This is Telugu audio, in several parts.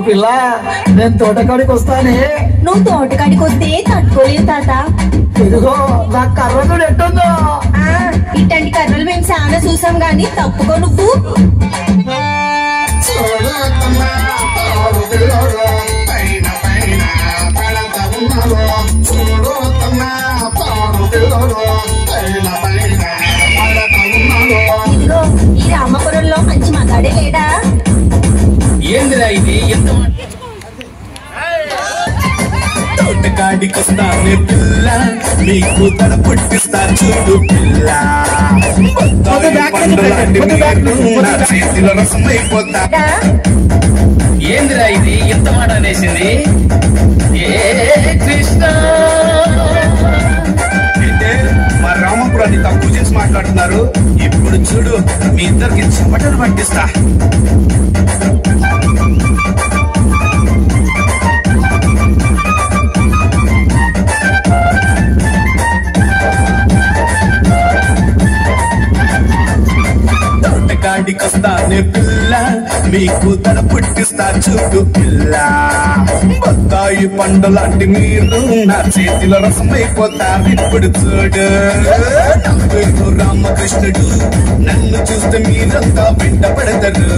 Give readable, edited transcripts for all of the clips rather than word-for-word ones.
పిల్ల నేను తోటకాడికి వస్తానే. నువ్వు తోటకాడికి వస్తే తట్టుకోలేవు తాత. ఇదిగో నా కర్రలు ఎట్టుందో. ఇట్లాంటి కర్రలు మేము చాలా చూసాం గాని తప్పుకో నువ్వు. ఇదిగో ఈ రామపురంలో మంచి మగాడే లేడా? ఏందిరా ఇది? ఎంత తోటకాడికొస్తానే పిల్ల, నీకు తల పుట్టిస్తా చూడు పిల్ల. చేతిలో రసం అయిపోతా. ఏందిరా ఇది? ఎంత మాట అనేసింది? ఏ కృష్ణ, మా రామపురాన్ని తక్కువ చేసి మాట్లాడుతున్నారు. ఇప్పుడు చూడు, మీ ఇద్దరికి చెమటలు పట్టిస్తా. తోటకాడికొస్తానే పిల్ల, మీకు తల పుట్టిస్తా చూడు పిల్ల. బత్తాయి పండు లాంటి మీరు నా చేతిలో రసం అయిపోతారు. ఇప్పుడు చూడు, నా పేరు రామకృష్ణుడు, నన్ను చూస్తే మీరంతా వెంట పడతారు.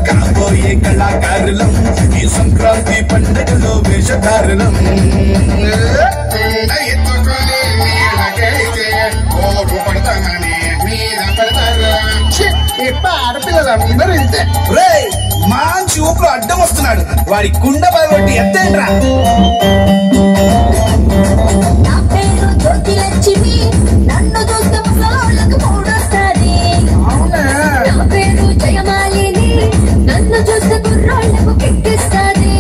కాబోయే కళాకారులం, ఈ సంక్రాంతి పండుగలో వేషధారులం. ఆడపిల్లలందరూ ఇంతే. మంచి ఊపిరి అడ్డం వస్తున్నాడు, వాడి కుండ పగొట్టి ఎత్తేండ్రా. నన్ను చూస్తే ముసలోళ్ళకు మూడొస్తాది. నా పేరు జయమాలిని, నన్ను చూస్తే కుర్రోళ్ళకు కిక్కిస్తాది.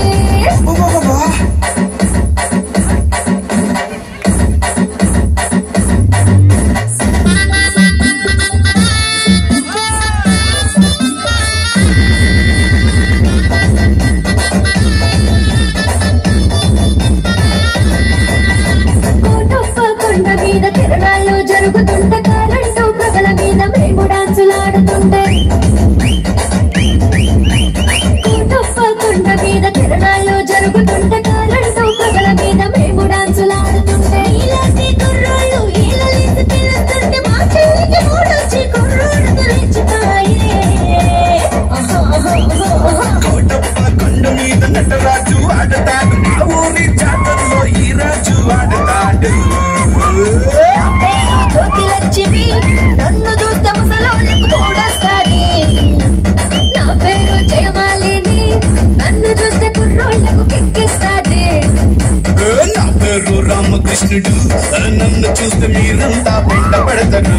కిరణాలు జరుగుతుంటే కరెంటు ప్రజల మీద మేము డాన్సులాడుతుంటే. కొండ మీద కిరణాలు జరుగుతుంటే కరెంటు ప్రజల మీద మేము డాన్సులాడుతుంటే. ఇలాంటి కుర్రోళ్ళు ఈలలేసి పిలుస్తుంటే మా చెల్లికి మూడొచ్చి కుర్రోడు గురించిపోయే. కోటప్ప కొండ మీద నటరాజు ఆడతాడు, మా ఊరి జాతరలో ఈ రాజు ఆడతాడు. లక్ష్మి, నన్ను చూస్తే ముసలోళ్ళకు మూడొస్తాది. నా పేరు జయమాలిని, నన్ను చూస్తే కుర్రోళ్ళకు కిక్కిస్తాది. నా పేరు రామకృష్ణుడు, నన్ను చూస్తే మీరంతా వెంట పడతారు.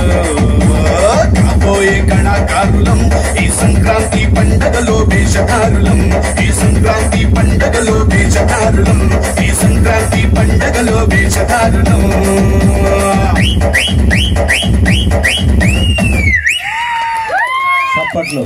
కాబోయే కళాకారులం, ఈ సంక్రాంతి పండగలో వేషధారులం. ఈ సంక్రాంతి పండగలో వేషధారులం. ఈ సంక్రాంతి పండగలో వేషధారులం. చప్పట్లు.